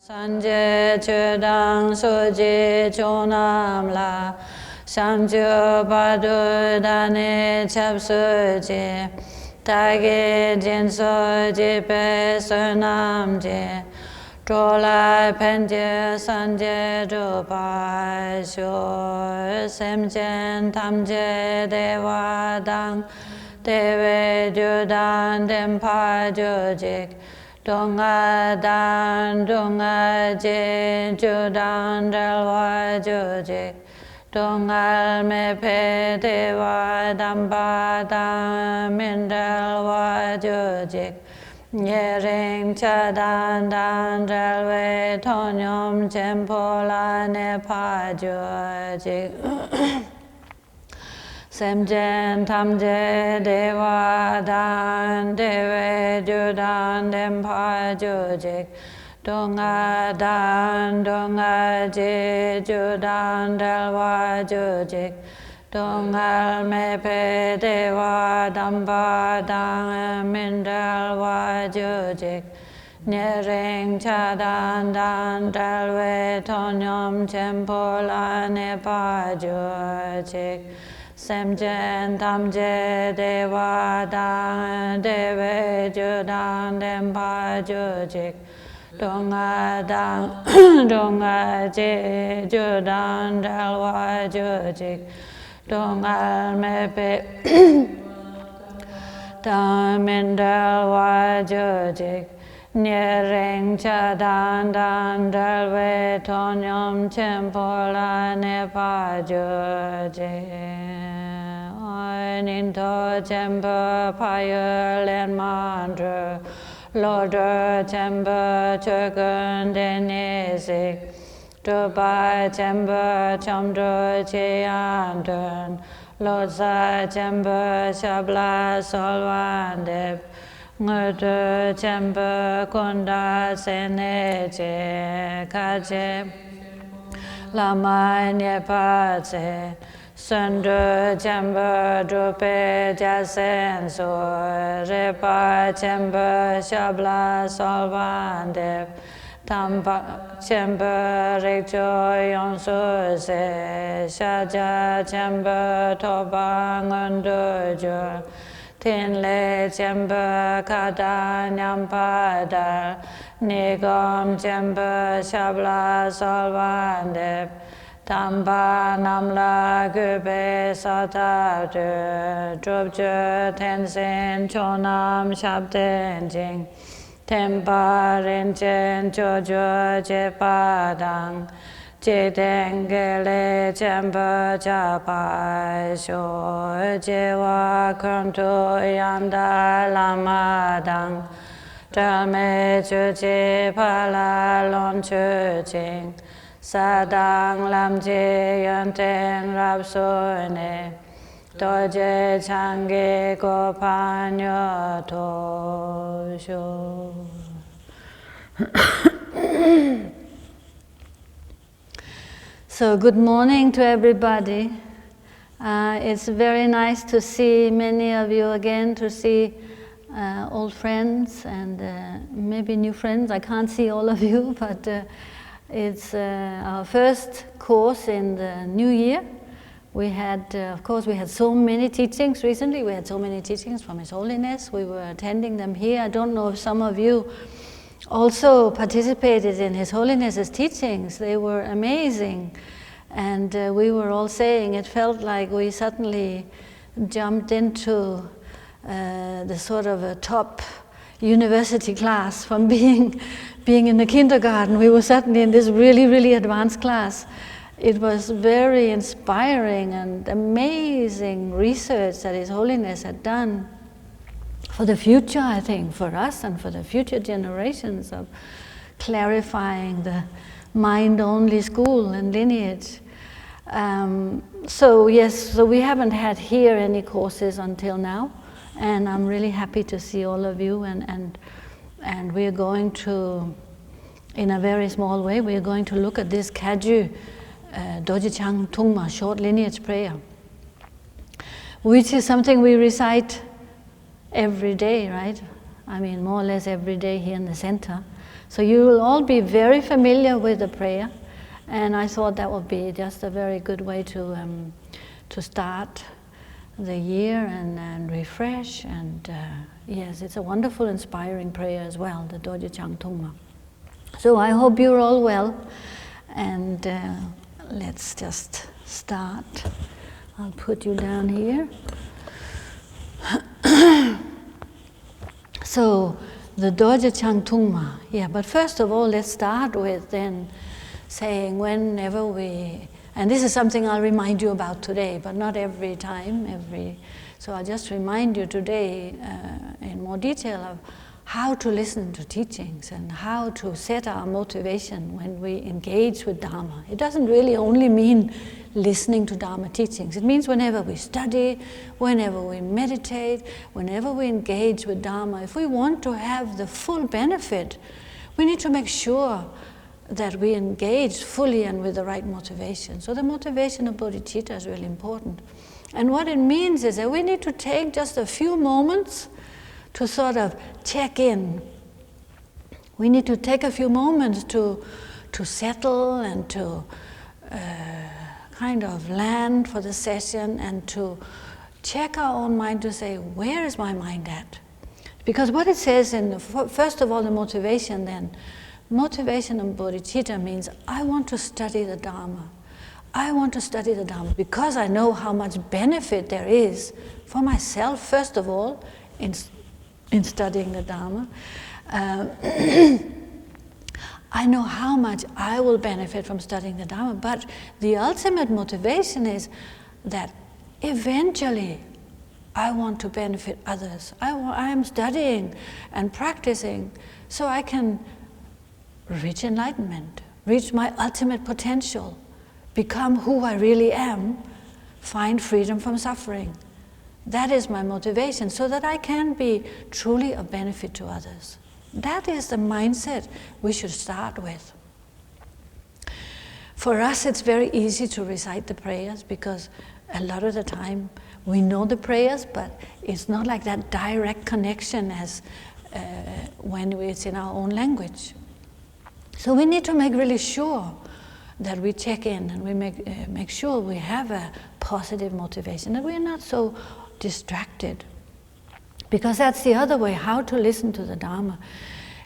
Sanje chudang soji chonam la Samju badu dane chapsuji Tagi jinso jipe sunam ji Trola penje sanje drupa shu Semjen tamje dewa dang Dewe judan dempa jujik Dunga dan dunga jin judan dalwa jujik Dungal me pe dewa damba dam mindalwa jujik Nyering chadan dan dalwe tonyom chempola ne pa jujik Semjen tamje dewa dan dewe judan dempa jujik Dunga dan dunga ji judan dalwa jujik Dungal me pe dewa damba dan mindalwa jujik Nyering chadan dan dalwe tonyom chempola ne pa jujik Semjen tamje dewa dan dewe judan dempa jujik Dunga dan dunga ji judan dalwa jujik Dungal me pe dan mindalwa jujik Nyering chadan dan dalwe tonyom chempola ne pa jujik Ninto chempa payo len mandru Lodra chempa chukun denisik Dubai chempa chamdru chiyandun Lodsa chempa shabla solwandip Ngudu chempa kunda seneche kache Lama nyepache Sundu chempa drupe jasen su Repa chempa shabla solvandip Tampa chempa rikcho yonsu se Shaja chempa toba ngundu jur Tinle chempa kada nyampada Nigom chempa shabla solvandip Tamba namla gube satavdu Drupju tensin chonam shabden jing Tempa rinchen chojo jepadang Jitengele chempa chapa Sho jewa kuntu yanda lamadang Dame chuchi pala lon chuching Sadang lamji yanteng rapsune Dorje Chang Gopanyo tosho So good morning to everybody. It's very nice to see many of you again, to see old friends and maybe new friends. I can't see all of you, but it's our first course in the new year. We had, of course, we had so many teachings recently. We had so many teachings from His Holiness. We were attending them here. I don't know if some of you also participated in His Holiness's teachings. They were amazing. And we were all saying it felt like we suddenly jumped into the sort of a top university class from being in the kindergarten. We were suddenly in this really, really advanced class. It was very inspiring and amazing research that His Holiness had done for the future, I think, for us and for the future generations of clarifying the mind-only school and lineage. So we haven't had here any courses until now, and I'm really happy to see all of you, and we're going to, in a very small way, we're going to look at this Kagyu Dorje Chang Tungma short lineage prayer, which is something we recite every day, right? I mean, more or less every day here in the center. So you will all be very familiar with the prayer, and I thought that would be just a very good way to start the year and refresh. And yes, it's a wonderful, inspiring prayer as well, the Dorje Chang Tungma. So I hope you're all well, and let's just start. I'll put you down here. So the Dorje Chang Tungma, yeah, but first of all, let's start with then saying whenever we, and this is something I'll remind you about today, but not every time, so I'll just remind you today in more detail of how to listen to teachings and how to set our motivation when we engage with Dharma. It doesn't really only mean listening to Dharma teachings. It means whenever we study, whenever we meditate, whenever we engage with Dharma, if we want to have the full benefit, we need to make sure that we engage fully and with the right motivation. So the motivation of bodhicitta is really important. And what it means is that we need to take just a few moments to sort of check in. We need to take a few moments to settle and to kind of land for the session and to check our own mind to say, where is my mind at? Because what it says in, first of all, the motivation then, motivation of bodhicitta means I want to study the Dharma. I want to study the Dharma because I know how much benefit there is for myself, first of all, in studying the Dharma. I know how much I will benefit from studying the Dharma, but the ultimate motivation is that eventually I want to benefit others. I am studying and practicing so I can reach enlightenment, reach my ultimate potential, become who I really am, find freedom from suffering. That is my motivation, so that I can be truly of benefit to others. That is the mindset we should start with. For us, it's very easy to recite the prayers because a lot of the time we know the prayers, but it's not like that direct connection as when it's in our own language. So we need to make really sure that we check in and we make sure we have a positive motivation, that we're not so distracted. Because that's the other way, how to listen to the Dharma.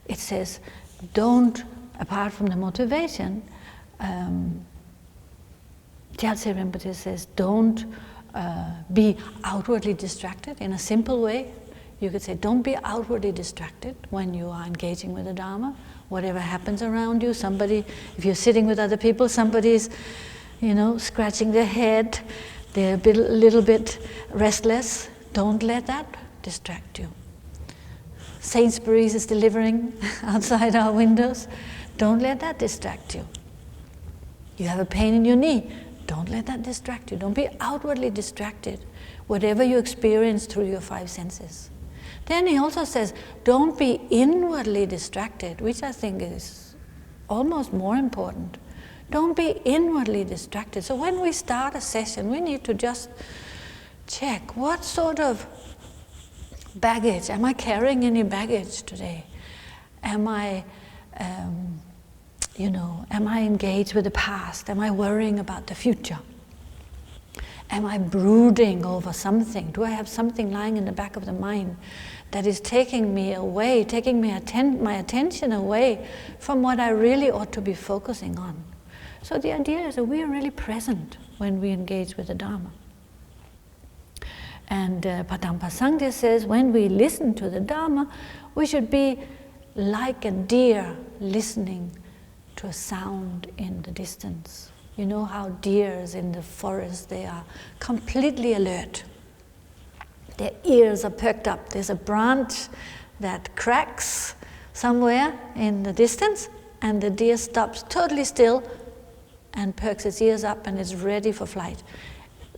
It says, don't, apart from the motivation, Gyaltse Rinpoche says, don't be outwardly distracted in a simple way. You could say, don't be outwardly distracted when you are engaging with the Dharma. Whatever happens around you, if you're sitting with other people, somebody's, scratching their head, they're a little bit restless, don't let that distract you. Sainsbury's is delivering outside our windows, don't let that distract you. You have a pain in your knee, don't let that distract you. Don't be outwardly distracted, whatever you experience through your five senses. Then he also says, don't be inwardly distracted, which I think is almost more important. Don't be inwardly distracted. So when we start a session, we need to just check what sort of baggage, am I carrying any baggage today? Am I engaged with the past? Am I worrying about the future? Am I brooding over something? Do I have something lying in the back of the mind that is taking me away, taking my attention away from what I really ought to be focusing on? So the idea is that we are really present when we engage with the Dharma. And Padampa Sangha says when we listen to the Dharma, we should be like a deer listening to a sound in the distance. You know how deers in the forest, they are completely alert. Their ears are perked up. There's a branch that cracks somewhere in the distance, and the deer stops totally still and perks its ears up and is ready for flight.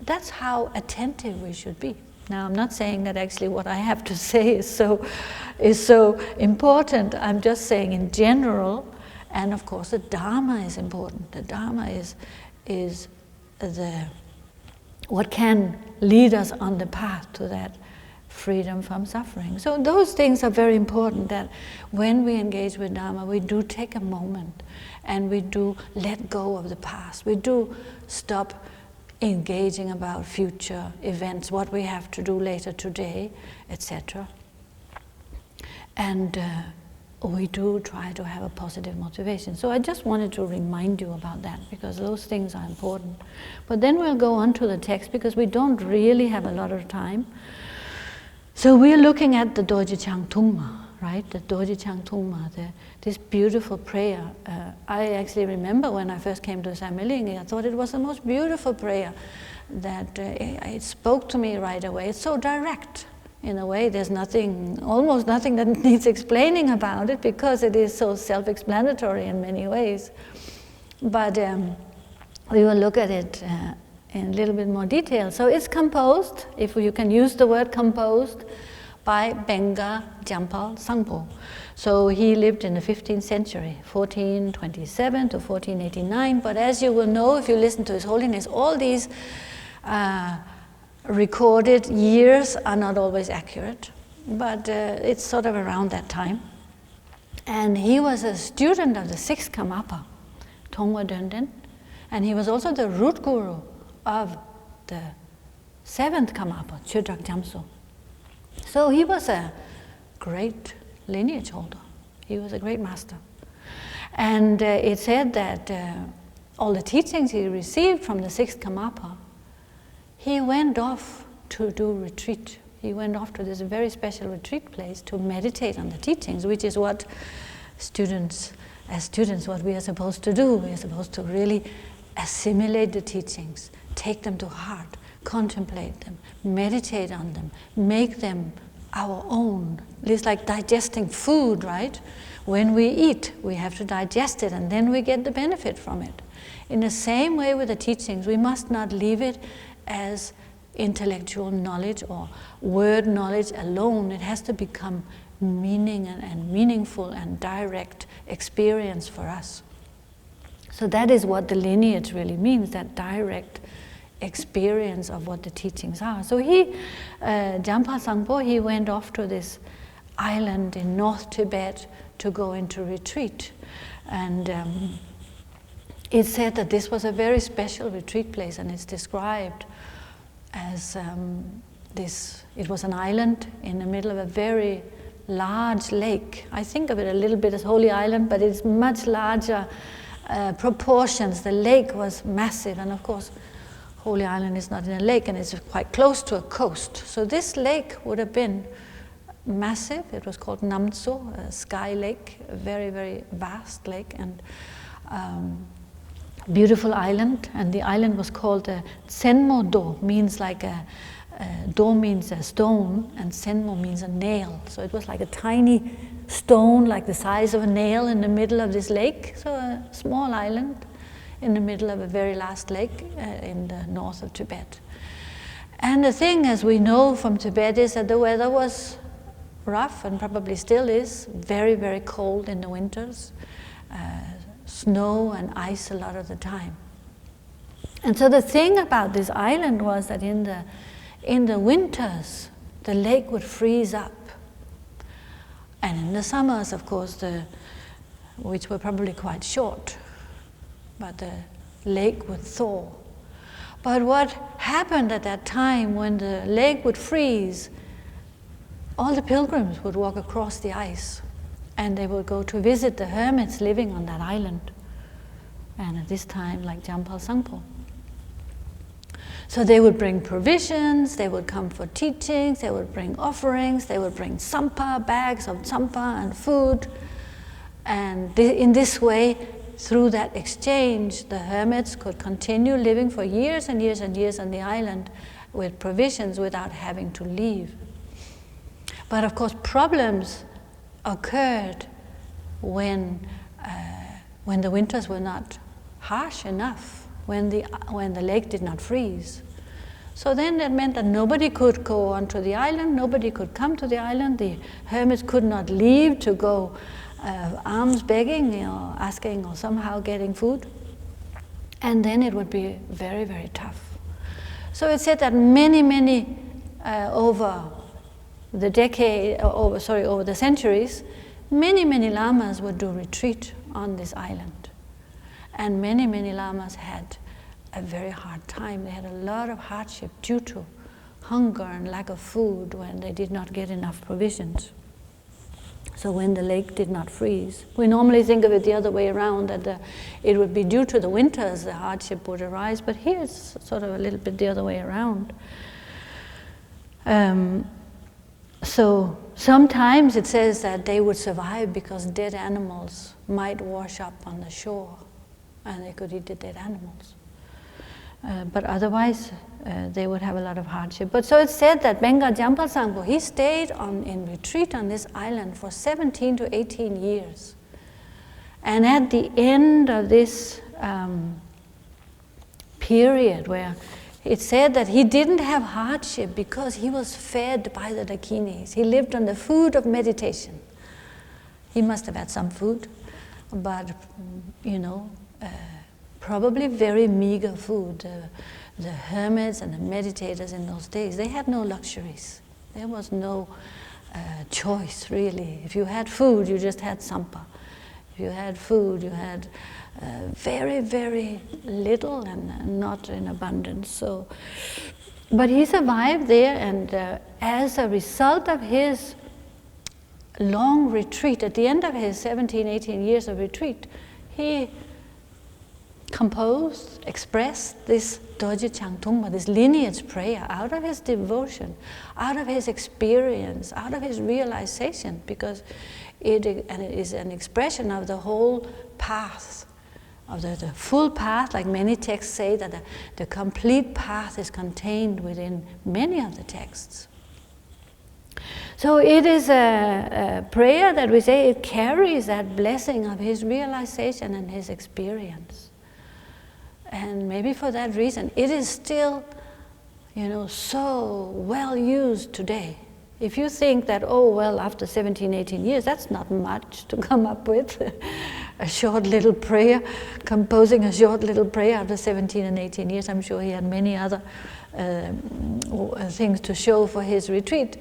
That's how attentive we should be. Now, I'm not saying that actually what I have to say is so important. I'm just saying in general, and of course the Dharma is important. The Dharma is what can lead us on the path to that freedom from suffering. So those things are very important, that when we engage with Dharma, we do take a moment and we do let go of the past. We do stop engaging about future events, what we have to do later today, etc. And we do try to have a positive motivation. So I just wanted to remind you about that, because those things are important. But then we'll go on to the text, because we don't really have a lot of time. So we're looking at the Dorje Chang Tungma, right? The Dorje Chang Tungma, this beautiful prayer. I actually remember when I first came to Samye, I thought it was the most beautiful prayer, that it spoke to me right away. It's so direct. In a way, there's almost nothing that needs explaining about it, because it is so self-explanatory in many ways. But we will look at it in a little bit more detail. So it's composed, if you can use the word composed, by Benga Jampa Sangpo. So he lived in the 15th century, 1427 to 1489. But as you will know, if you listen to His Holiness, all these recorded years are not always accurate, but it's sort of around that time. And he was a student of the 6th Karmapa, Tongwa Dönden, and he was also the root guru of the 7th Karmapa, Chödrak Jamso. So he was a great lineage holder. He was a great master. And it said that all the teachings he received from the 6th Karmapa, he went off to do retreat. He went off to this very special retreat place to meditate on the teachings, which is what as students, what we are supposed to do. We are supposed to really assimilate the teachings, take them to heart, contemplate them, meditate on them, make them our own. It's like digesting food, right? When we eat, we have to digest it, and then we get the benefit from it. In the same way with the teachings, we must not leave it as intellectual knowledge or word knowledge alone. It has to become meaning and meaningful and direct experience for us. So that is what the lineage really means, that direct experience of what the teachings are. So Jampa Sangpo, he went off to this island in North Tibet to go into retreat. And it's said that this was a very special retreat place, and it's described as it was an island in the middle of a very large lake. I think of it a little bit as Holy Island, but it's much larger proportions. The lake was massive, and of course Holy Island is not in a lake, and it's quite close to a coast. So this lake would have been massive. It was called Namtso, a sky lake, a very, very vast lake, and beautiful island. And the island was called Senmo Do, means like Do means a stone, and Senmo means a nail. So it was like a tiny stone, like the size of a nail, in the middle of this lake. So a small island in the middle of a very vast lake in the north of Tibet. And the thing, as we know from Tibet, is that the weather was rough, and probably still is, very, very cold in the winters, snow and ice a lot of the time. And so the thing about this island was that in the winters, the lake would freeze up. And in the summers, of course, which were probably quite short, but the lake would thaw. But what happened at that time, when the lake would freeze, all the pilgrims would walk across the ice, and they would go to visit the hermits living on that island. And at this time, like Jampa Sangpo. So they would bring provisions, they would come for teachings, they would bring offerings, they would bring sampa, bags of sampa and food. And in this way, through that exchange, the hermits could continue living for years and years and years on the island with provisions without having to leave. But of course, problems occurred when the winters were not harsh enough, when the lake did not freeze. So then that meant that nobody could go onto the island, nobody could come to the island, the hermits could not leave to go alms begging or asking or somehow getting food. And then it would be very, very tough. So it said that many, over over the centuries, many lamas would do retreat on this island. And many lamas had a very hard time. They had a lot of hardship due to hunger and lack of food when they did not get enough provisions. So when the lake did not freeze. We normally think of it the other way around, that it would be due to the winters the hardship would arise, but here it's sort of a little bit the other way around. So sometimes it says that they would survive because dead animals might wash up on the shore and they could eat the dead animals. But otherwise, they would have a lot of hardship. But so it's said that Benga Jampa Sangpo, he stayed in retreat on this island for 17 to 18 years. And at the end of this period where it said that he didn't have hardship because he was fed by the Dakinis. He lived on the food of meditation. He must have had some food, but probably very meager food. The hermits and the meditators in those days, they had no luxuries. There was no choice, really. If you had food, you just had sampa. If you had food, you had very, very little and not in abundance. So, but he survived there, and as a result of his long retreat, at the end of his 17, 18 years of retreat, he composed, expressed this Dorje Chang Tungma, this lineage prayer, out of his devotion, out of his experience, out of his realization, because it is an expression of the whole path, of the full path, like many texts say, that the complete path is contained within many of the texts. So it is a prayer that we say it carries that blessing of his realization and his experience. And maybe for that reason, it is still, so well used today. If you think that, after 17, 18 years, that's not much to come up with, a short little prayer, composing a short little prayer after 17 and 18 years. I'm sure he had many other things to show for his retreat.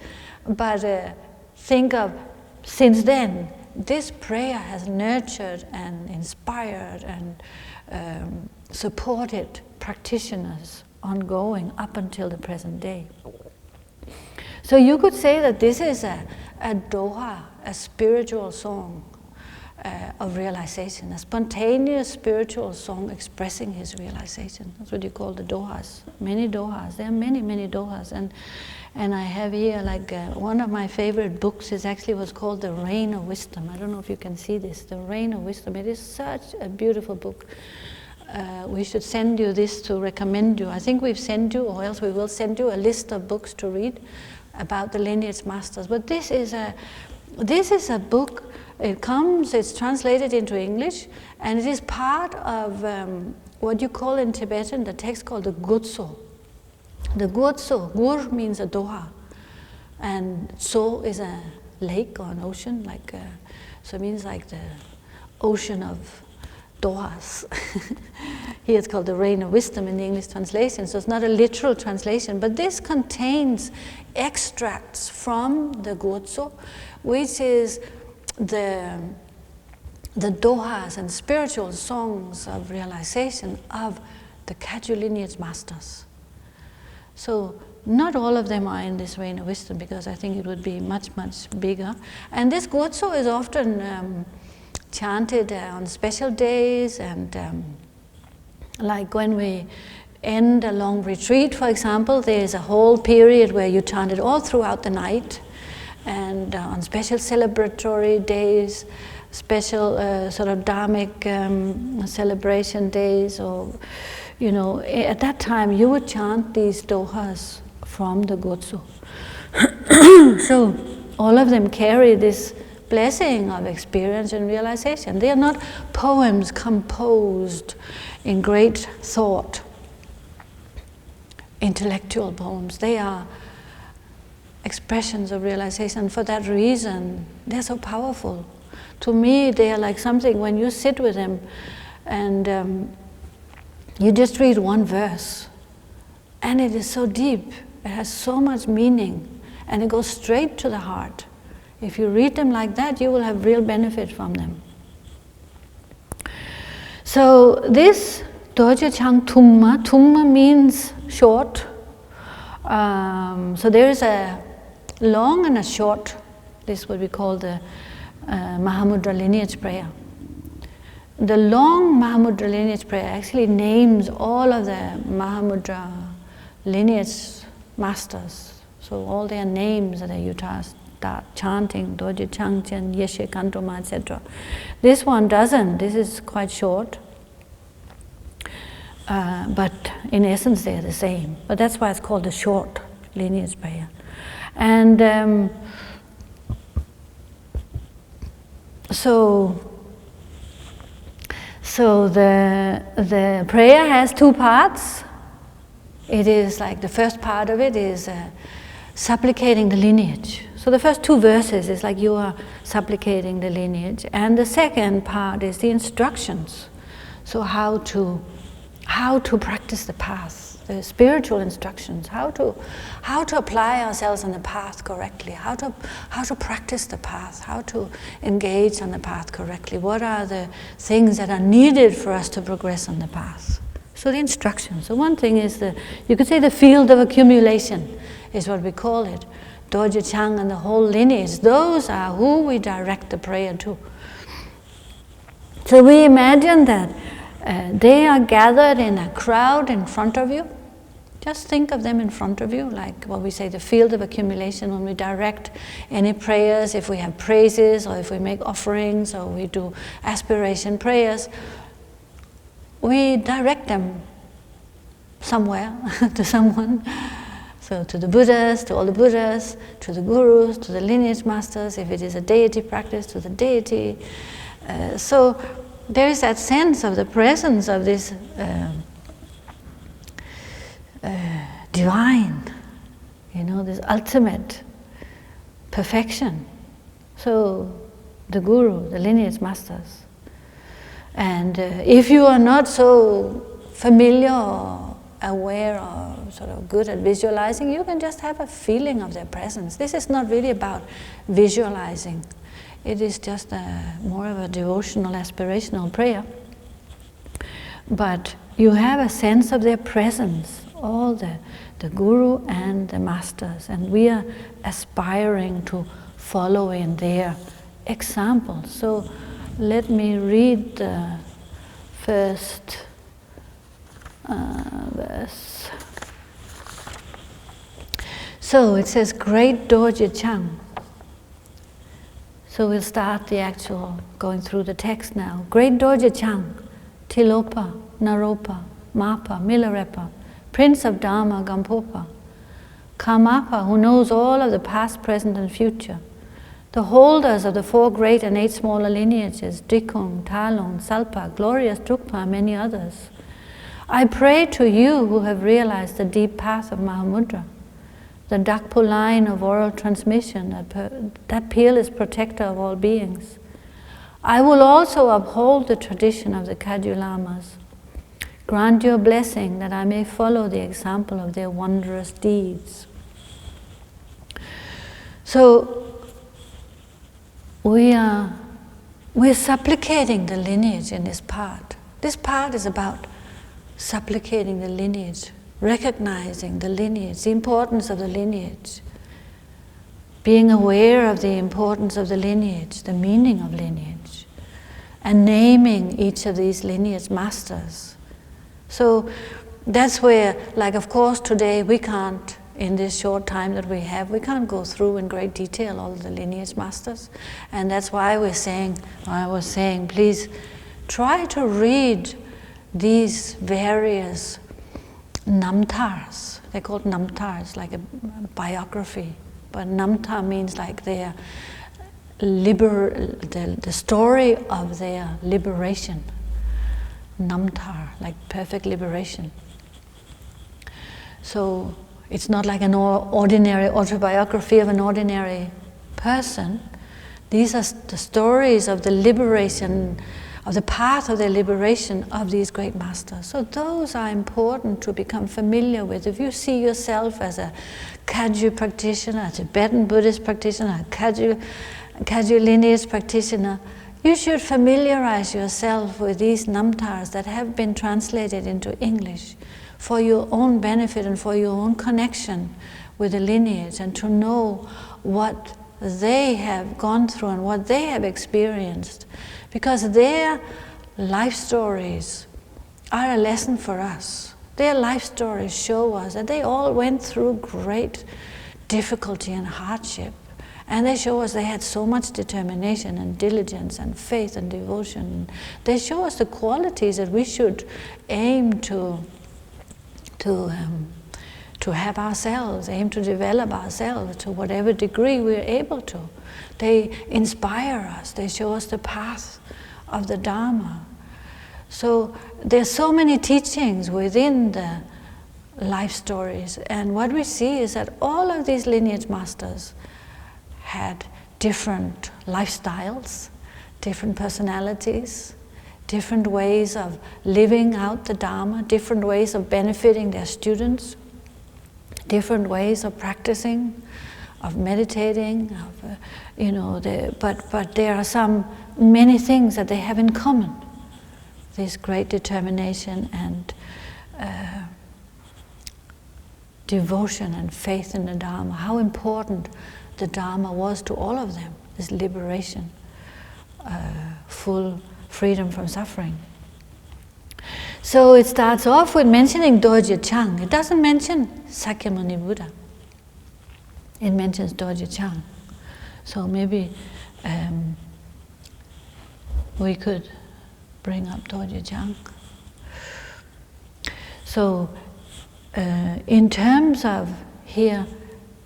But think of, since then, this prayer has nurtured and inspired and supported practitioners ongoing up until the present day. So you could say that this is a doha, a spiritual song of realization, a spontaneous spiritual song expressing his realization. That's what you call the dohas. Many dohas. There are many dohas. And I have here, one of my favorite books was called The Rain of Wisdom. I don't know if you can see this, The Rain of Wisdom. It is such a beautiful book. We should send you this to recommend you. I think we've sent you, or else we will send you a list of books to read about the lineage masters. But this is a book. It's translated into English, and it is part of what you call in Tibetan the text called the Gutso. The Gutso, Gur means a doha, and So is a lake or an ocean, so it means like the ocean of dohas. Here it's called The Rain of Wisdom in the English translation, so it's not a literal translation, but this contains extracts from the Gutso, which is the dohas and spiritual songs of realization of the Kagyu lineage masters. So not all of them are in this Rain of Wisdom, because I think it would be much bigger. And this Gutso is often chanted on special days, and like when we end a long retreat, for example, there's a whole period where you chant it all throughout the night, and on special celebratory days, special sort of dharmic celebration days, or at that time you would chant these dohas from the Gutso. So all of them carry this blessing of experience and realization. They are not poems composed in great thought, intellectual poems. They are expressions of realization. For that reason, they're so powerful. To me, they are like something when you sit with them and you just read one verse, and it is so deep, it has so much meaning, and it goes straight to the heart. If you read them like that, you will have real benefit from them. So this Dorje Chang Tungma, Tungma means short. So there is a long and a short. This is what we call the Mahamudra lineage prayer. The long Mahamudra lineage prayer actually names all of the Mahamudra lineage masters. So all their names that you start chanting, Dorje Chang Chen, Yeshe Kantoma, etc. This one doesn't. This is quite short. But in essence they're the same. But that's why it's called the short lineage prayer. And so the prayer has two parts. It is like the first part of it is supplicating the lineage. So the first two verses is like you are supplicating the lineage, and the second part is the instructions. So how to practice the path, the spiritual instructions, how to apply ourselves on the path correctly, how to practice the path, how to engage on the path correctly. What are the things that are needed for us to progress on the path? So the instructions. So one thing is you could say the field of accumulation is what we call it. Dorje Chang and the whole lineage, those are who we direct the prayer to. So we imagine that they are gathered in a crowd in front of you. Just think of them in front of you, like what we say, the field of accumulation. When we direct any prayers, if we have praises or if we make offerings or we do aspiration prayers, we direct them somewhere to someone. So to the Buddhas, to all the Buddhas, to the gurus, to the lineage masters, if it is a deity practice, to the deity. So there is that sense of the presence of this divine, this ultimate perfection. So the guru, the lineage masters. And if you are not so familiar or aware or sort of good at visualizing, you can just have a feeling of their presence. This is not really about visualizing. It is just more of a devotional, aspirational prayer. But you have a sense of their presence, all the guru and the masters, and we are aspiring to follow in their example. So let me read the first verse. So it says, Great Dorje Chang. So we'll start the actual going through the text now. Great Dorje Chang, Tilopa, Naropa, Mapa, Milarepa, Prince of Dharma, Gampopa, Karmapa, who knows all of the past, present and future, the holders of the 4 great and 8 smaller lineages, Dikung, Talung, Salpa, Glorious Drukpa, and many others. I pray to you who have realized the deep path of Mahamudra, the Dakpo line of oral transmission, that peerless protector of all beings. I will also uphold the tradition of the Kagyu Lamas. Grant your blessing that I may follow the example of their wondrous deeds. So we're supplicating the lineage in this part. This part is about supplicating the lineage, recognizing the lineage, the importance of the lineage, being aware of the importance of the lineage, the meaning of lineage, and naming each of these lineage masters. So that's where, like of course today we can't, in this short time that we have, we can't go through in great detail all the lineage masters. And that's why I was saying, please try to read these various namtars. They're called namtars, like a biography. But namtar means like their the story of their liberation. Namtar, like perfect liberation. So it's not like an ordinary autobiography of an ordinary person. These are the stories of the liberation of the path of the liberation of these great masters. So those are important to become familiar with. If you see yourself as a Kagyu practitioner, a Tibetan Buddhist practitioner, a Kagyu lineage practitioner, you should familiarize yourself with these namtars that have been translated into English for your own benefit and for your own connection with the lineage, and to know what they have gone through and what they have experienced, because their life stories are a lesson for us. Their life stories show us that they all went through great difficulty and hardship, and they show us they had so much determination and diligence and faith and devotion. They show us the qualities that we should aim to have ourselves, aim to develop ourselves to whatever degree we're able to. They inspire us, they show us the path of the Dharma. So there's so many teachings within the life stories, and what we see is that all of these lineage masters had different lifestyles, different personalities, different ways of living out the Dharma, different ways of benefiting their students, different ways of practicing, of meditating, but there are many things that they have in common. This great determination and devotion and faith in the Dharma, how important the Dharma was to all of them, this liberation, full freedom from suffering. So it starts off with mentioning Dorje Chang. It doesn't mention Sakyamuni Buddha. It mentions Dorje Chang. So maybe we could bring up Dorje Chang. So in terms of here,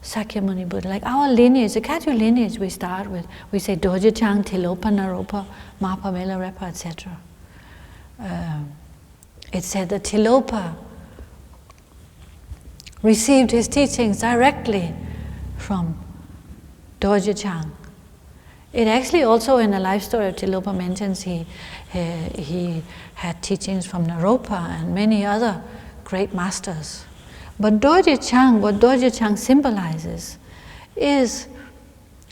Sakyamuni Buddha, like our lineage, the Kagyu lineage we start with, we say Dorje Chang, Tilopa, Naropa, Mapa, Milarepa, etc. It said that Tilopa received his teachings directly from Dorje Chang. It actually also in the life story of Tilopa mentions he had teachings from Naropa and many other great masters. But Dorje Chang, what Dorje Chang symbolizes is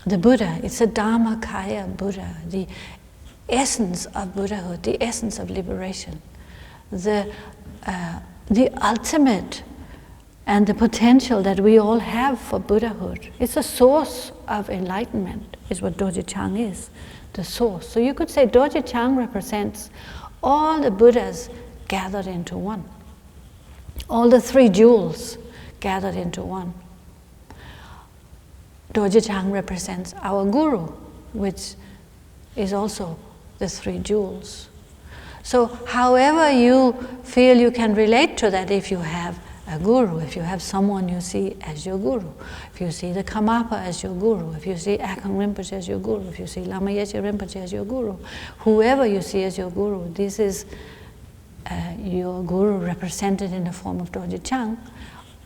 the Buddha. It's a Dharmakaya Buddha, the essence of Buddhahood, the essence of liberation, the ultimate and the potential that we all have for Buddhahood. It's a source of enlightenment, is what Dorje Chang is, the source. So you could say Dorje Chang represents all the Buddhas gathered into one. All the three jewels gathered into one. Dorje Chang represents our Guru, which is also the three jewels. So however you feel you can relate to that, if you have a Guru, if you have someone you see as your Guru, if you see the Karmapa as your Guru, if you see Akang Rinpoche as your Guru, if you see Lama Yeshe Rinpoche as your Guru, whoever you see as your Guru, this is your Guru represented in the form of Dorje Chang,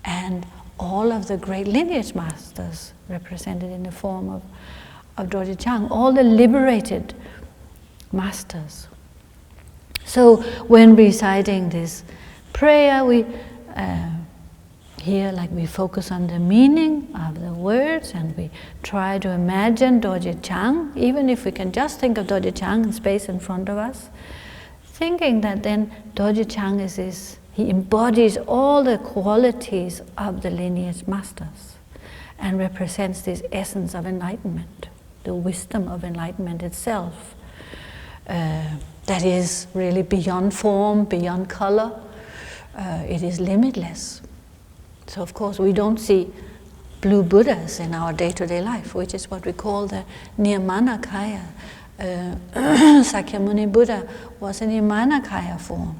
and all of the great lineage masters represented in the form of Dorje Chang, all the liberated masters. So when reciting this prayer, we here, like, we focus on the meaning of the words, and we try to imagine Dorje Chang, even if we can just think of Dorje Chang in space in front of us, thinking that then Dorje Chang is this, he embodies all the qualities of the lineage masters and represents this essence of enlightenment, the wisdom of enlightenment itself, that is really beyond form, beyond color. It is limitless. So of course we don't see blue Buddhas in our day-to-day life, which is what we call the Nirmanakaya. Sakyamuni Buddha was a Nirmanakaya form,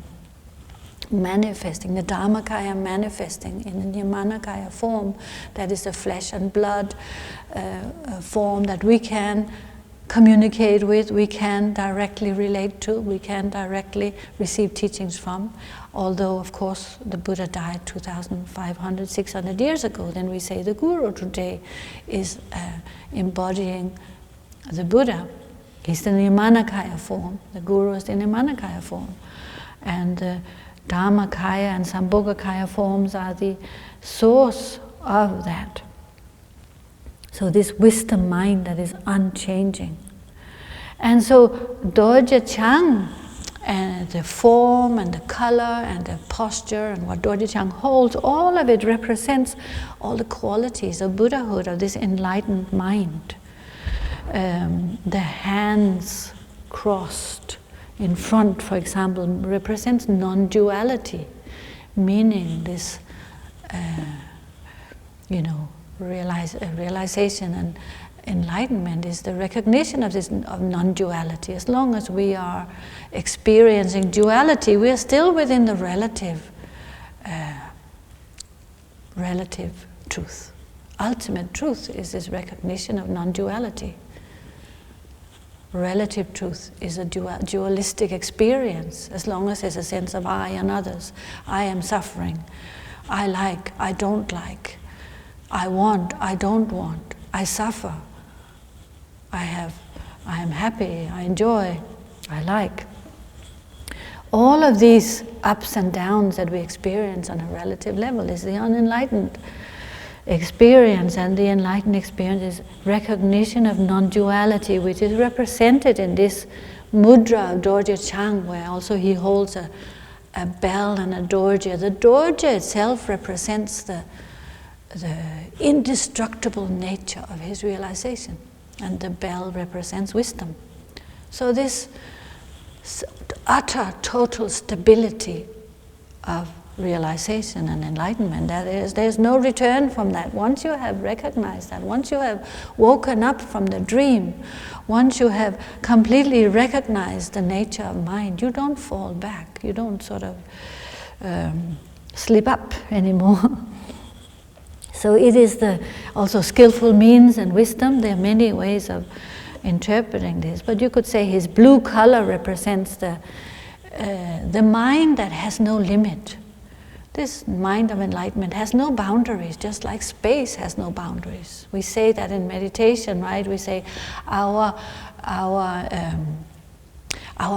manifesting, the Dharmakaya manifesting in a Nirmanakaya form, that is a flesh and blood form that we can communicate with, we can directly relate to, we can directly receive teachings from. Although, of course, the Buddha died 2,500, 600 years ago, then we say the Guru today is embodying the Buddha. He's the Nirmanakaya form. The Guru is the Nirmanakaya form. And the Dharmakaya and Sambhogakaya forms are the source of that. So this wisdom mind that is unchanging. And so Dorje Chang, and the form and the color and the posture and what Dorje Chang holds, all of it represents all the qualities of Buddhahood, of this enlightened mind. The hands crossed in front, for example, represents non-duality, meaning this, realization and enlightenment is the recognition of this of non-duality. As long as we are experiencing duality, we are still within the relative truth. Ultimate truth is this recognition of non-duality. Relative truth is a dualistic experience, as long as there's a sense of I and others. I am suffering. I like, I don't like. I want, I don't want. I suffer. I am happy, I enjoy, I like. All of these ups and downs that we experience on a relative level is the unenlightened experience, and the enlightened experience is recognition of non-duality, which is represented in this mudra of Dorje Chang, where also he holds a bell and a dorje. The dorje itself represents the indestructible nature of his realization, and the bell represents wisdom. So this utter total stability of realization and enlightenment, there's no return from that. Once you have recognized that, once you have woken up from the dream, once you have completely recognized the nature of mind, you don't fall back, you don't sort of slip up anymore. So it is also skillful means and wisdom. There are many ways of interpreting this, but you could say his blue color represents the mind that has no limit. This mind of enlightenment has no boundaries, just like space has no boundaries. We say that in meditation, right? We say our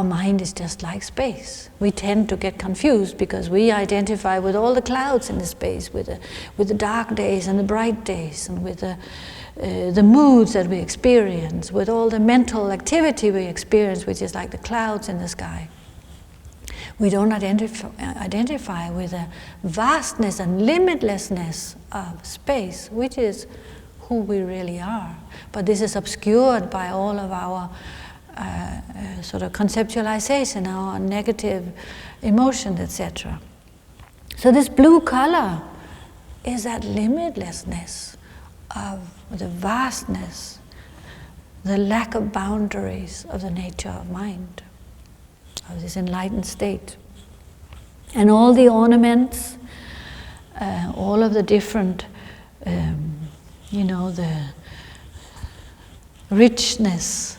mind is just like space. We tend to get confused because we identify with all the clouds in the space, with the dark days and the bright days, and with the moods that we experience, with all the mental activity we experience, which is like the clouds in the sky. We don't identify with the vastness and limitlessness of space, which is who we really are. But this is obscured by all of our sort of conceptualization, our negative emotions, etc. So this blue color is that limitlessness of the vastness, the lack of boundaries of the nature of mind, of this enlightened state. And all the ornaments, all of the different, the richness,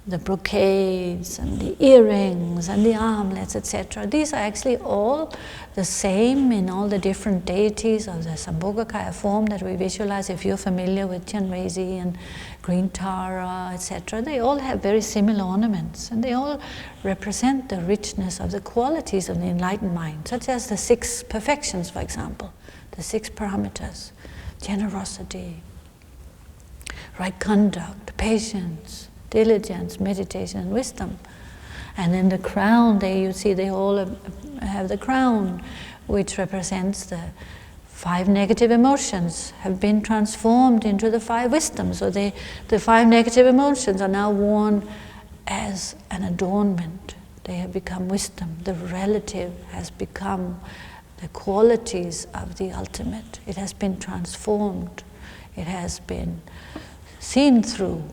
the brocades and the earrings and the armlets, etc. These are actually all the same in all the different deities of the Sambhogakaya form that we visualize. If you're familiar with Chenrezig and Green Tara, etc., they all have very similar ornaments, and they all represent the richness of the qualities of the enlightened mind, such as the 6 perfections, for example, the 6 parameters: generosity, right conduct, patience, diligence, meditation, and wisdom. And then the crown, you see they all have the crown, which represents the 5 negative emotions have been transformed into the 5 wisdoms. So the 5 negative emotions are now worn as an adornment. They have become wisdom. The relative has become the qualities of the ultimate. It has been transformed. It has been seen through.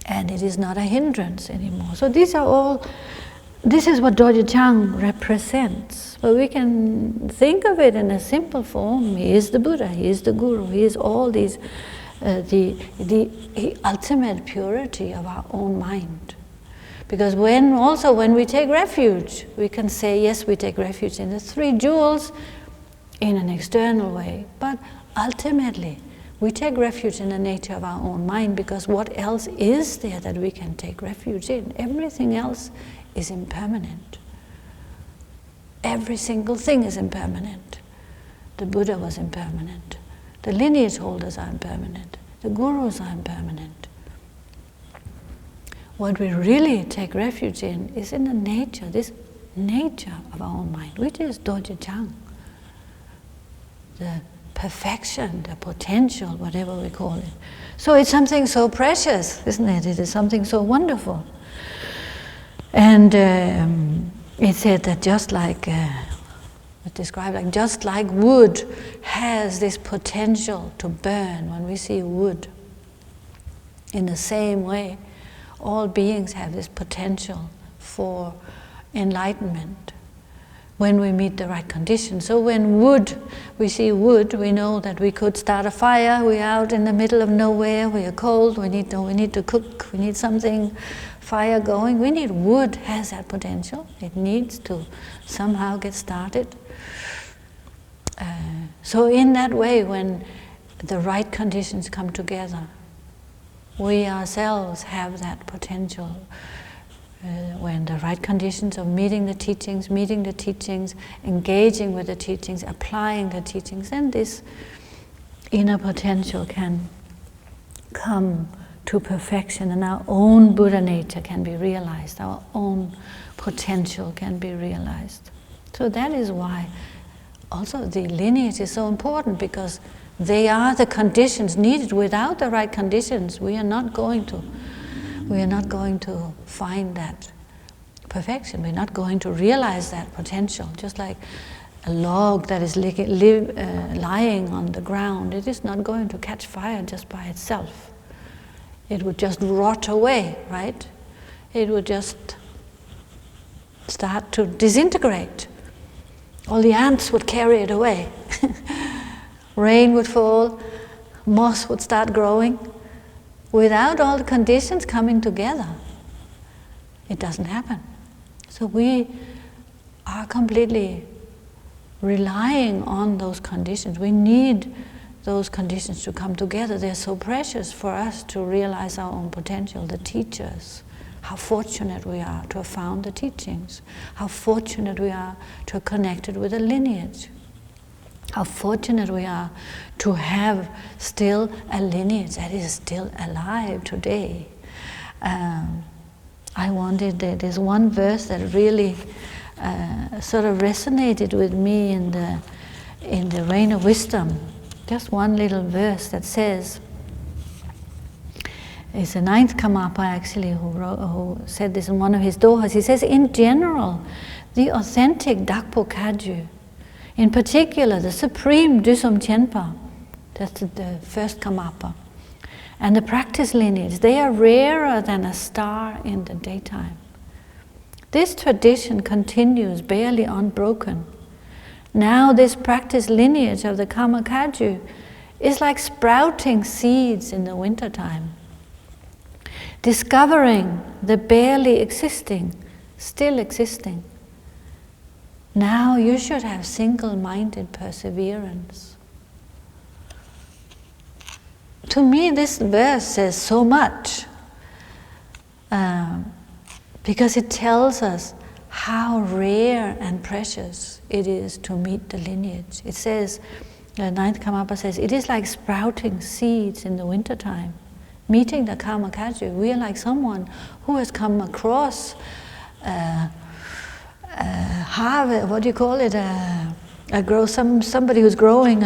And it is not a hindrance anymore. So this is what Dorje Chang represents. But we can think of it in a simple form. He is the Buddha, he is the Guru, he is all these, the ultimate purity of our own mind. Because when we take refuge, we can say, yes, we take refuge in the 3 jewels in an external way, but ultimately, We take refuge in the nature of our own mind, because what else is there that we can take refuge in? Everything else is impermanent. Every single thing is impermanent. The Buddha was impermanent. The lineage holders are impermanent. The gurus are impermanent. What we really take refuge in is in the nature, this nature of our own mind, which is Dorje Chang. The perfection, the potential, whatever we call it. So it's something so precious, isn't it? It is something so wonderful. And it said that just like, just like wood has this potential to burn when we see wood, in the same way, all beings have this potential for enlightenment when we meet the right conditions. So when we see wood, we know that we could start a fire. We're out in the middle of nowhere. We are cold. We need to cook. We need something, fire going. We need wood. Has that potential. It needs to somehow get started. So in that way, when the right conditions come together, we ourselves have that potential. When the right conditions of meeting the teachings, engaging with the teachings, applying the teachings, then this inner potential can come to perfection, and our own Buddha nature can be realized, our own potential can be realized. So that is why also the lineage is so important, because they are the conditions needed. Without the right conditions, we are not going to find that perfection. We're not going to realize that potential. Just like a log that is lying on the ground, it is not going to catch fire just by itself. It would just rot away, right? It would just start to disintegrate. All the ants would carry it away. Rain would fall, moss would start growing. Without all the conditions coming together, it doesn't happen. So we are completely relying on those conditions. We need those conditions to come together. They're so precious for us to realize our own potential. The teachers, how fortunate we are to have found the teachings. How fortunate we are to have connected with the lineage. How fortunate we are to have still a lineage that is still alive today. There's one verse that really sort of resonated with me in the Rain of Wisdom. Just one little verse that says, it's the 9th Karmapa actually who said this in one of his dohas. He says, in general, the authentic Dakpo Kagyu, in particular, the supreme Dusum Chenpa, that's the first Karmapa, and the practice lineage, they are rarer than a star in the daytime. This tradition continues barely unbroken. Now this practice lineage of the Karma Kagyu is like sprouting seeds in the wintertime, discovering the barely existing, still existing. Now you should have single-minded perseverance. To me, this verse says so much, because it tells us how rare and precious it is to meet the lineage. It says, the 9th Karmapa says, it is like sprouting seeds in the wintertime. Meeting the Karma Kagyu, we are like someone who has come across harvest, what do you call it? Somebody who's growing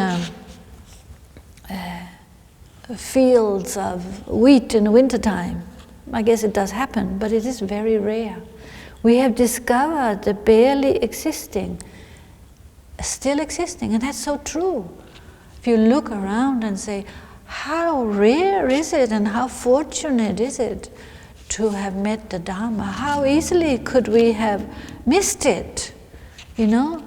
fields of wheat in the wintertime. I guess it does happen, but it is very rare. We have discovered the barely existing, still existing, and that's so true. If you look around and say, how rare is it and how fortunate is it to have met the Dharma? How easily could we have missed it? You know,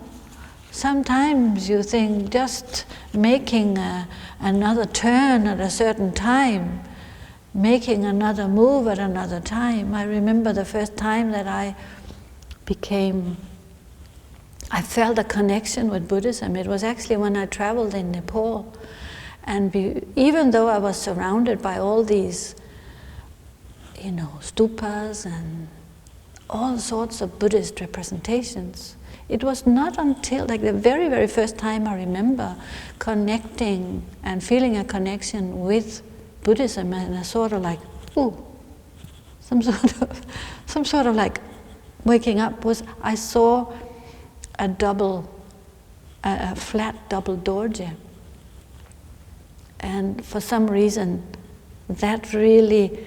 sometimes you think just making another turn at a certain time, making another move at another time. I remember the first time that I felt a connection with Buddhism. It was actually when I traveled in Nepal, And even though I was surrounded by all these, stupas and all sorts of Buddhist representations, it was not until like the very, very first time I remember connecting and feeling a connection with Buddhism, and a sort of like, some sort of like waking up, was I saw a flat double dorje. And for some reason, that really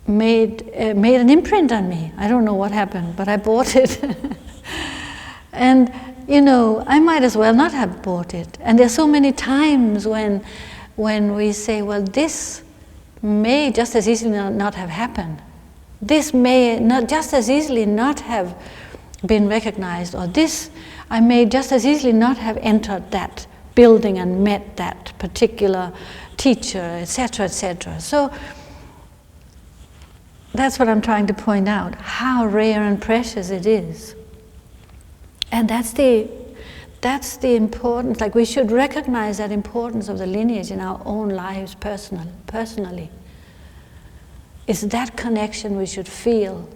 made an imprint on me. I don't know what happened, but I bought it. And I might as well not have bought it. And there's so many times when we say, well, this may just as easily not have happened. This may not just as easily not have been recognized, or this, I may just as easily not have entered that building and met that particular teacher, etc., etc. So that's what I'm trying to point out, how rare and precious it is. And that's the importance, like we should recognize that importance of the lineage in our own lives personally. It's that connection we should feel.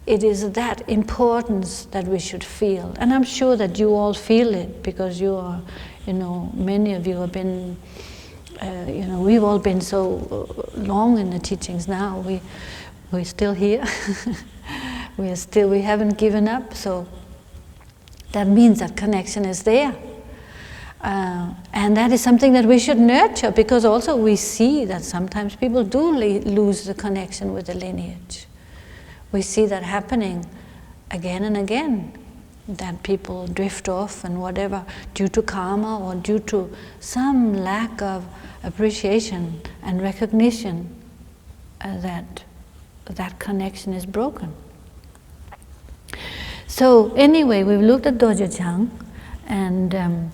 It is that importance that we should feel. And I'm sure that you all feel it, because you are, many of you have been, we've all been so long in the teachings now. We're still here. We haven't given up, so that means that connection is there. And that is something that we should nurture, because also we see that sometimes people do lose the connection with the lineage. We see that happening again and again, that people drift off and whatever, due to karma or due to some lack of appreciation and recognition that connection is broken. So anyway, we've looked at Dorje Chang, and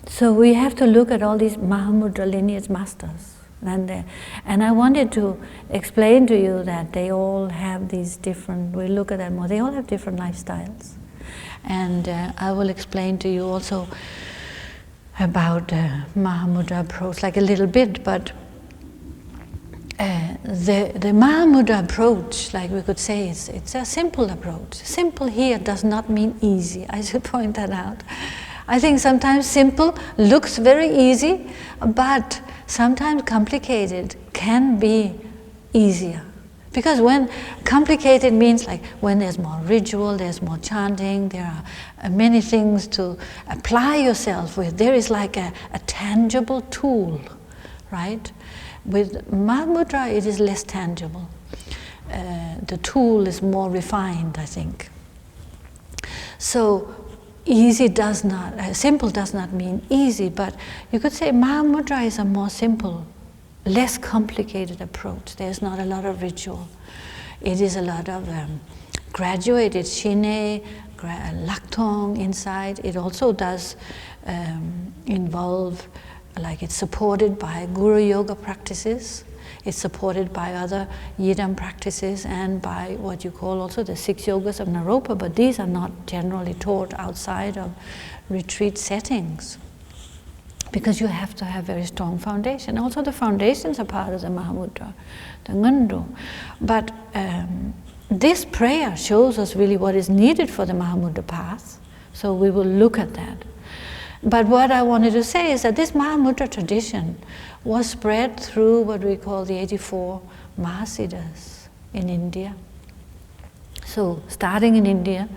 so we have to look at all these Mahamudra lineage masters. And I wanted to explain to you that they all have these different, we'll look at that more, they all have different lifestyles. And I will explain to you also about Mahamudra approach, like a little bit, but the Mahamudra approach, like we could say, it's a simple approach. Simple here does not mean easy, I should point that out. I think sometimes simple looks very easy, but sometimes complicated can be easier. Because when complicated means like when there's more ritual, there's more chanting, there are many things to apply yourself with. There is like a tangible tool, right? With Mahamudra, it is less tangible. The tool is more refined, I think. So simple does not mean easy, but you could say Mahamudra is a more simple, less complicated approach. There's not a lot of ritual. It is a lot of graduated shine, laktong inside. It also does involve, like it's supported by guru yoga practices. It's supported by other yidam practices and by what you call also the 6 yogas of Naropa, but these are not generally taught outside of retreat settings, because you have to have very strong foundation. Also the foundations are part of the Mahamudra, the Ngundu. But this prayer shows us really what is needed for the Mahamudra path, so we will look at that. But what I wanted to say is that this Mahamudra tradition was spread through what we call the 84 Mahasiddhas in India. So starting in India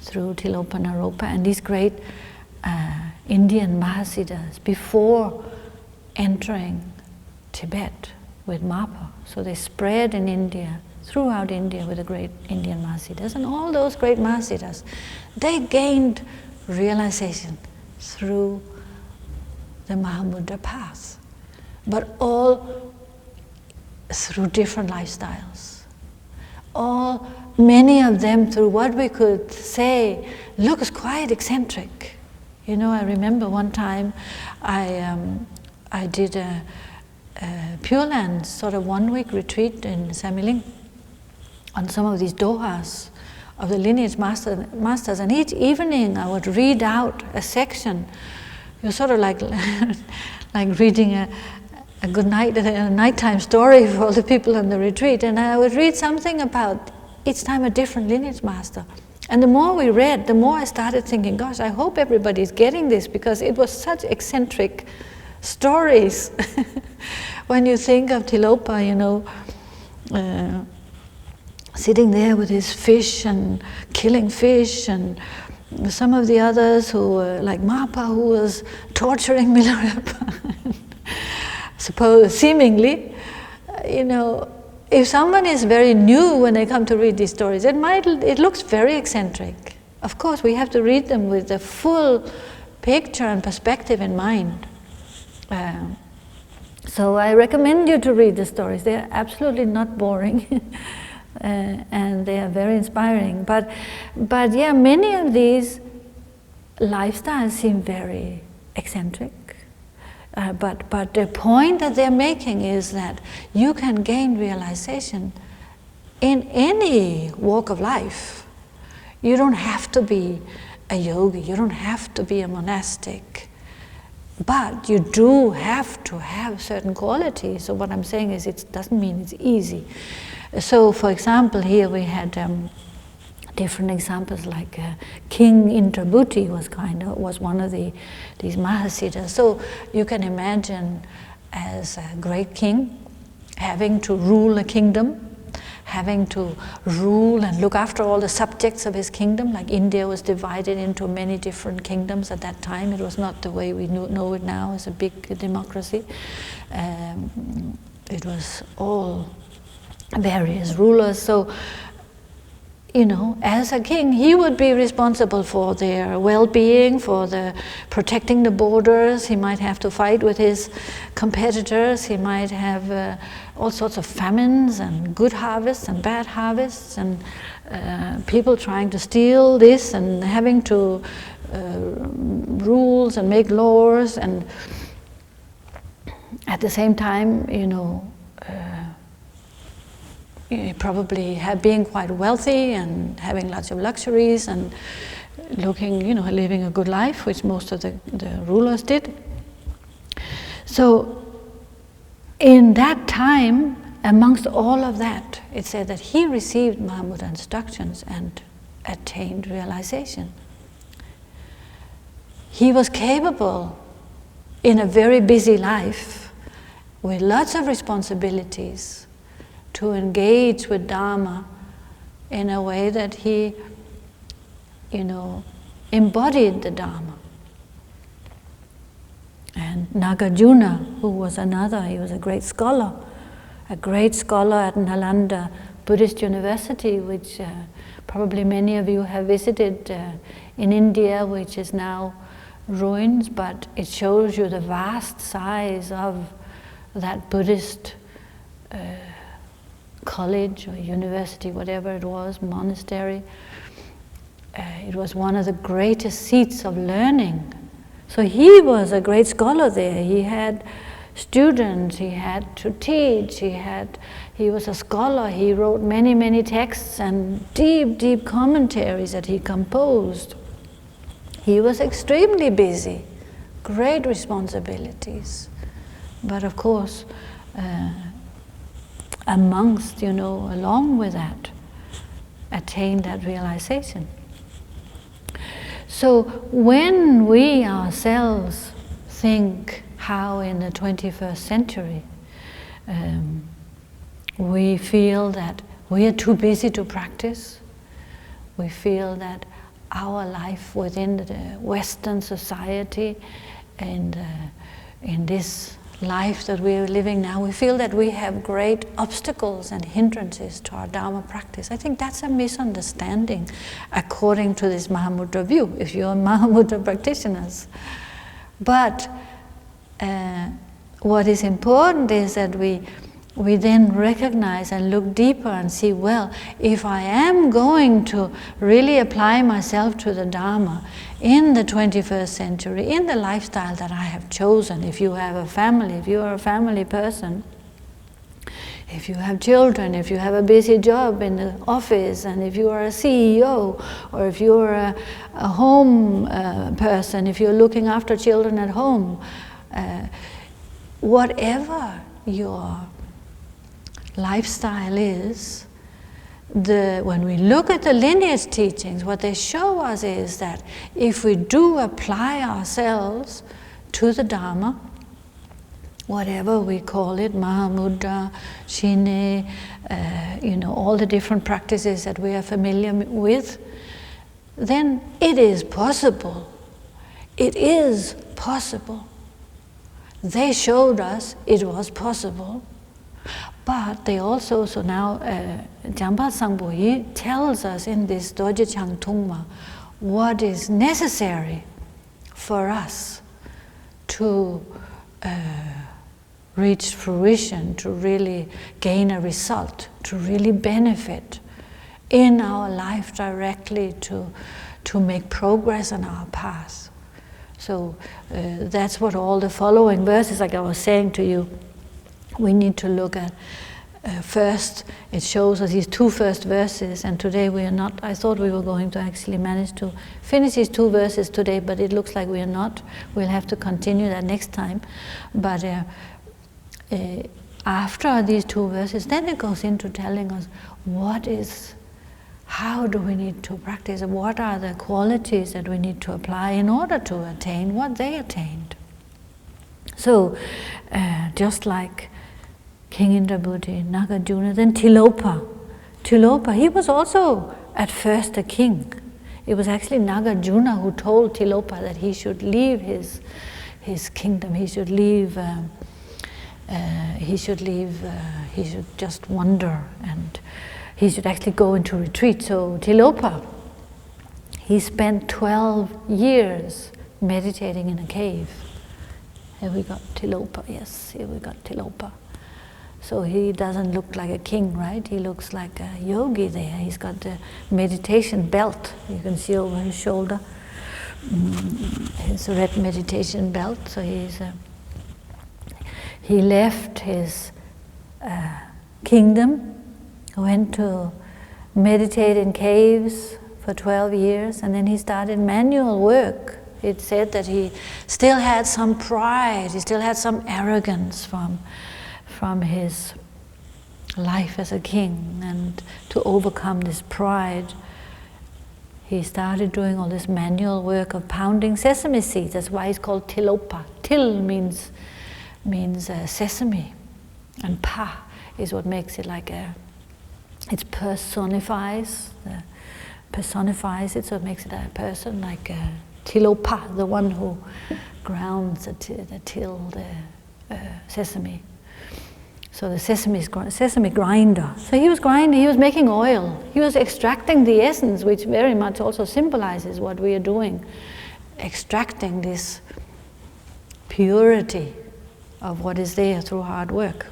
through Tilopa Naropa and these great Indian Mahasiddhas before entering Tibet with Mapa. So they spread in India, throughout India with the great Indian Mahasiddhas. And all those great Mahasiddhas, they gained realization through the Mahamudra path, but all through different lifestyles. Many of them through what we could say looks quite eccentric. I remember one time I did a Pure Land sort of 1-week retreat in Samye on some of these dohas of the lineage masters, and each evening I would read out a section. You're sort of like like reading a good night, a nighttime story for all the people on the retreat. And I would read something about each time a different lineage master. And the more we read, the more I started thinking, gosh, I hope everybody's getting this, because it was such eccentric stories. When you think of Tilopa, you know, sitting there with his fish and killing fish, and some of the others who were like Mapa, who was torturing Milarepa, seemingly, you know, if someone is very new when they come to read these stories, it looks very eccentric. Of course, we have to read them with the full picture and perspective in mind. So I recommend you to read the stories. They are absolutely not boring, and they are very inspiring. But yeah, many of these lifestyles seem very eccentric. But the point that they're making is that you can gain realization in any walk of life. You don't have to be a yogi, you don't have to be a monastic, but you do have to have certain qualities. So what I'm saying is, it doesn't mean it's easy. So for example, here we had different examples, like King Indrabhuti was one of these Mahasiddhas. So you can imagine, as a great king, having to rule a kingdom, having to rule and look after all the subjects of his kingdom. Like India was divided into many different kingdoms at that time. It was not the way we know it now as a big democracy. It was all various rulers. So, you know, as a king, he would be responsible for their well-being, for protecting the borders. He might have to fight with his competitors. He might have all sorts of famines and good harvests and bad harvests, and people trying to steal this and having to rules and make laws, and at the same time, you know, probably being quite wealthy and having lots of luxuries and looking, you know, living a good life, which most of the rulers did. So in that time, amongst all of that, it said that he received Mahamudra instructions and attained realization. He was capable in a very busy life with lots of responsibilities to engage with Dharma in a way that he, you know, embodied the Dharma. And Nagarjuna, who was another, he was a great scholar at Nalanda Buddhist University, which probably many of you have visited in India, which is now ruins, but it shows you the vast size of that Buddhist college or university, whatever it was, monastery. It was one of the greatest seats of learning. So he was a great scholar there. He had students, he had to teach, he was a scholar. He wrote many, many texts and deep, deep commentaries that he composed. He was extremely busy, great responsibilities. But of course, amongst, you know, along with that, attain that realization. So when we ourselves think how in the 21st century we feel that we are too busy to practice, we feel that our life within the Western society and in this life that we are living now, we feel that we have great obstacles and hindrances to our Dharma practice. I think that's a misunderstanding according to this Mahamudra view, if you're Mahamudra practitioners. But what is important is that we then recognize and look deeper and see, well, if I am going to really apply myself to the Dharma in the 21st century, in the lifestyle that I have chosen, if you have a family, if you are a family person, if you have children, if you have a busy job in the office, and if you are a CEO, or if you are a home person, if you're looking after children at home, whatever your lifestyle is, when we look at the lineage teachings, what they show us is that if we do apply ourselves to the Dharma, whatever we call it, Mahamudra, Shine, all the different practices that we are familiar with, then it is possible. It is possible. They showed us it was possible. But they also, so now Lama Zangmo tells us in this Dorje Chang Tungma what is necessary for us to reach fruition, to really gain a result, to really benefit in our life directly, to make progress on our path. So that's what all the following verses, like I was saying to you, we need to look at. First, it shows us these two first verses, and today we are not. I thought we were going to actually manage to finish these two verses today, but it looks like we are not. We'll have to continue that next time. But after these two verses, then it goes into telling us how do we need to practice, and what are the qualities that we need to apply in order to attain what they attained. So, just like King Indrabhuti, Nagarjuna, then Tilopa. Tilopa, he was also at first a king. It was actually Nagarjuna who told Tilopa that he should leave his kingdom. He should leave. He should just wander, and he should actually go into retreat. So Tilopa, he spent 12 years meditating in a cave. Here we got Tilopa. Yes, here we got Tilopa. So he doesn't look like a king, right? He looks like a yogi there. He's got the meditation belt. You can see over his shoulder. His red meditation belt. So he left his kingdom, went to meditate in caves for 12 years, and then he started manual work. It said that he still had some pride, he still had some arrogance from his life as a king, and to overcome this pride, he started doing all this manual work of pounding sesame seeds. That's why it's called Tilopa. Til means sesame, and pa is what makes it like it personifies it, so it makes it a person, like Tilopa, the one who grounds the sesame. So the sesame grinder. So he was grinding, he was making oil. He was extracting the essence, which very much also symbolizes what we are doing. Extracting this purity of what is there through hard work.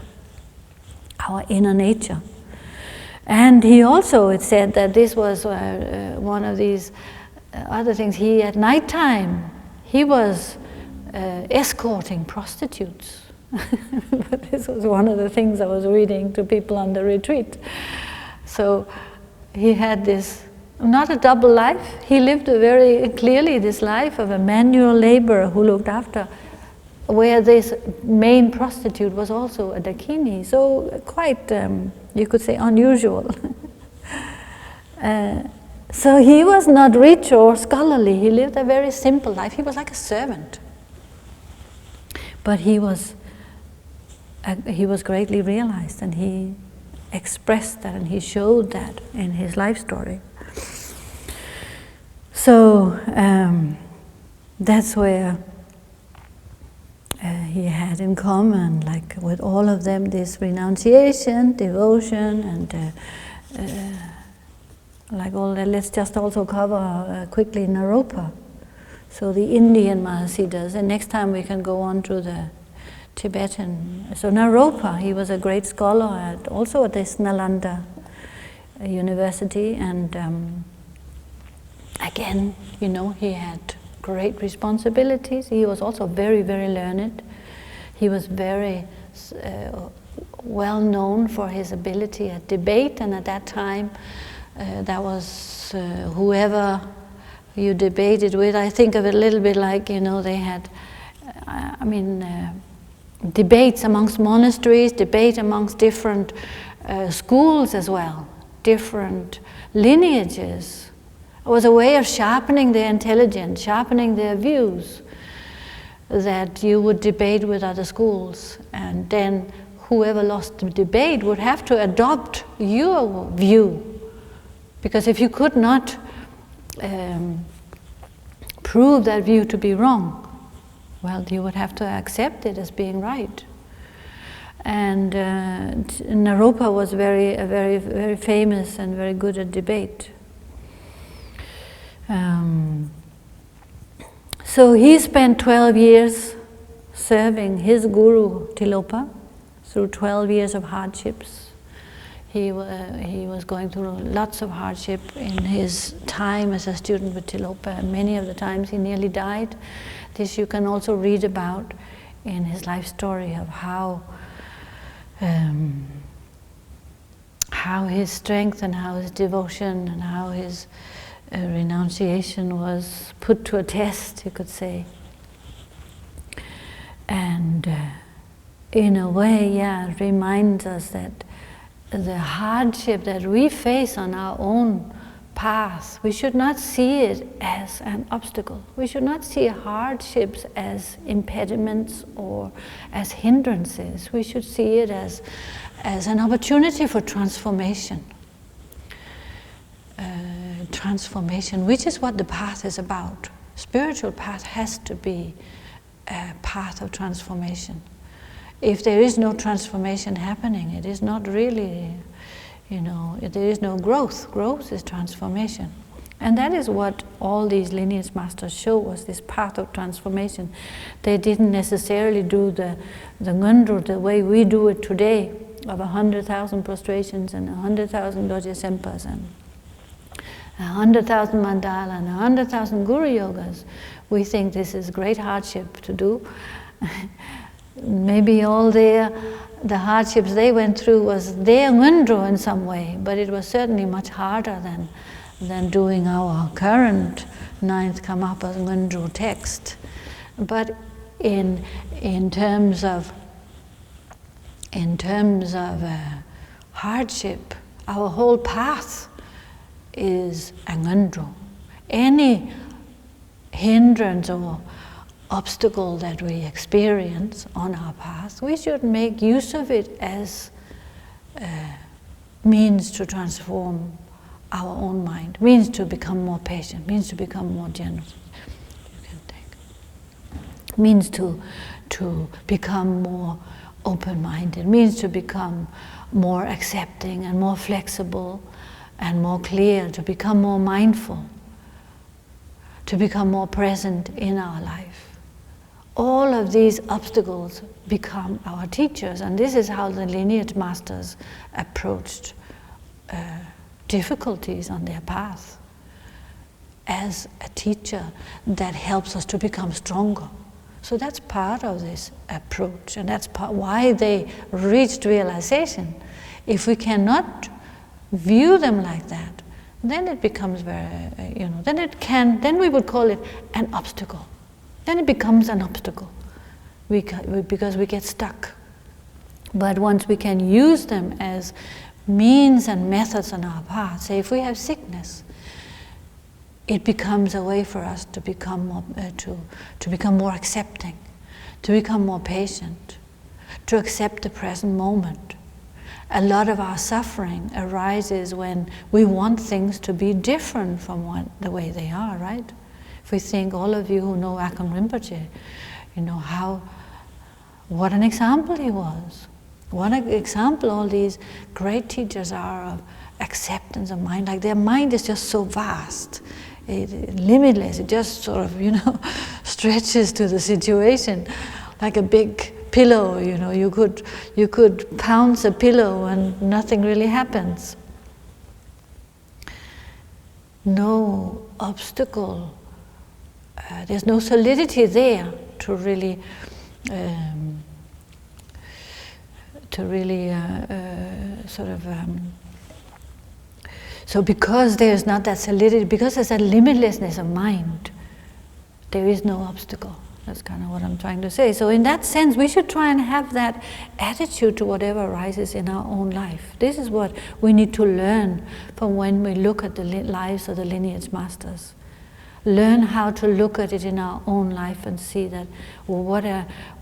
Our inner nature. And he also, it said that this was one of these other things. At nighttime, he was escorting prostitutes. But this was one of the things I was reading to people on the retreat. So he had this, not a double life. He lived very clearly this life of a manual laborer who looked after, where this main prostitute was also a dakini. So quite, you could say, unusual. So he was not rich or scholarly. He lived a very simple life. He was like a servant. But he was greatly realized, and he expressed that, and he showed that in his life story. So that's where he had in common, like with all of them, this renunciation, devotion, and like all that. Let's just also cover quickly Naropa. So the Indian Mahasiddhas, and next time we can go on to the Tibetan. So Naropa, he was a great scholar also at this Nalanda University, and again, he had great responsibilities. He was also very, very learned. He was very well known for his ability at debate, and at that time, that was whoever you debated with. I think of it a little bit like, they had, debates amongst monasteries, debate amongst different schools as well, different lineages. It was a way of sharpening their intelligence, sharpening their views, that you would debate with other schools, and then whoever lost the debate would have to adopt your view. Because if you could not prove that view to be wrong, well, you would have to accept it as being right. And Naropa was very famous and very good at debate. So he spent 12 years serving his guru Tilopa through 12 years of hardships. He was going through lots of hardship in his time as a student with Tilopa. Many of the times he nearly died. This you can also read about in his life story of how his strength and how his devotion and how his renunciation was put to a test, you could say. And in a way, yeah, it reminds us that the hardship that we face on our own path, we should not see it as an obstacle. We should not see hardships as impediments or as hindrances. We should see it as an opportunity for transformation. Transformation, which is what the path is about. Spiritual path has to be a path of transformation. If there is no transformation happening, it is not really, there is no growth. Growth is transformation. And that is what all these lineage masters show us, this path of transformation. They didn't necessarily do the ngondro the way we do it today, of 100,000 prostrations and 100,000 Dorje Sempas and 100,000 mandala and 100,000 guru yogas. We think this is great hardship to do. Maybe all the hardships they went through was their ngondro in some way, but it was certainly much harder than doing our current ninth Karmapa ngondro text. But in terms of hardship, our whole path is a ngondro. Any hindrance or obstacle that we experience on our path, we should make use of it as means to transform our own mind, means to become more patient, means to become more generous. You can take. Means to become more open-minded, means to become more accepting and more flexible and more clear, to become more mindful, to become more present in our life. All of these obstacles become our teachers, and this is how the lineage masters approached difficulties on their path, as a teacher that helps us to become stronger. So that's part of this approach, and that's why they reached realization. If we cannot view them like that, then it becomes very, then we would call it an obstacle. Then it becomes an obstacle because we get stuck. But once we can use them as means and methods on our path, say if we have sickness, it becomes a way for us to become more, to become more accepting, to become more patient, to accept the present moment. A lot of our suffering arises when we want things to be different from the way they are, right? If we think, all of you who know Akam Rinpoche, what an example he was. What an example all these great teachers are of acceptance of mind. Like their mind is just so vast, limitless. It just sort of, stretches to the situation like a big pillow. You could pounce a pillow and nothing really happens. No obstacle. There's no solidity there to really so because there's not that solidity, because there's a limitlessness of mind, there is no obstacle. That's kind of what I'm trying to say. So in that sense, we should try and have that attitude to whatever arises in our own life. This is what we need to learn from when we look at the lives of the lineage masters. Learn how to look at it in our own life and see that, well,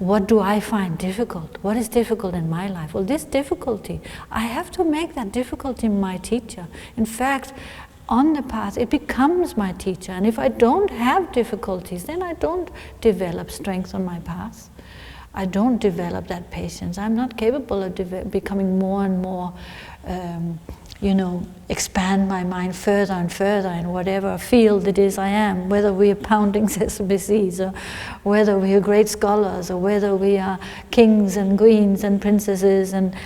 what do I find difficult? What is difficult in my life? Well, this difficulty, I have to make that difficulty my teacher. In fact, on the path, it becomes my teacher. And if I don't have difficulties, then I don't develop strength on my path. I don't develop that patience. I'm not capable of becoming more and more, expand my mind further and further in whatever field it is I am, whether we are pounding sesame seeds, or whether we are great scholars, or whether we are kings and queens and princesses, and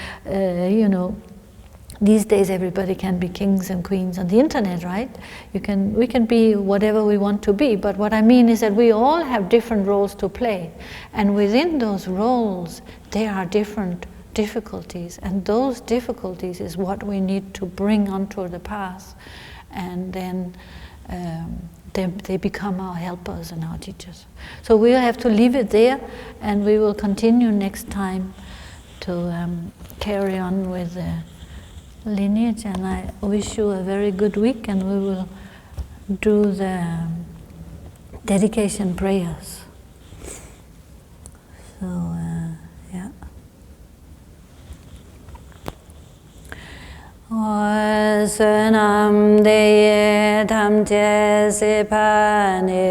these days everybody can be kings and queens on the internet, right? We can be whatever we want to be, but what I mean is that we all have different roles to play, and within those roles there are different difficulties, and those difficulties is what we need to bring onto the path, and then they become our helpers and our teachers. So we'll have to leave it there, and we will continue next time to carry on with the lineage, and I wish you a very good week, and we will do the dedication prayers. So, yeah. Sunam deye tamche sipane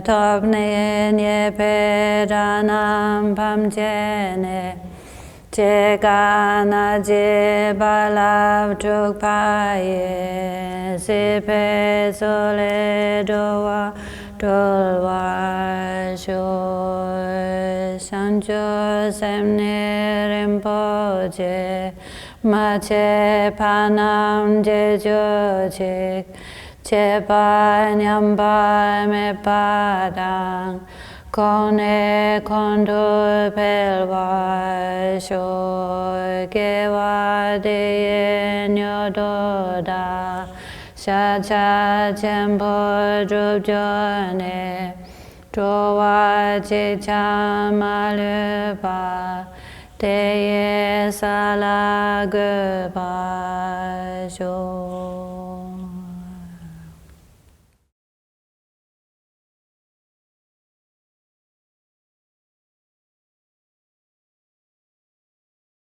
topne nye pedanam pamchene Chekana je balav trukpaye sipe sole dowa dolwa sho sancho semne rimpoche mache panam je jochik chepa nyamba me padang Kone kondo pelwa sho kewa de nyododa shacha chenpo drupjone drowa checha malupa teye sala gopa sho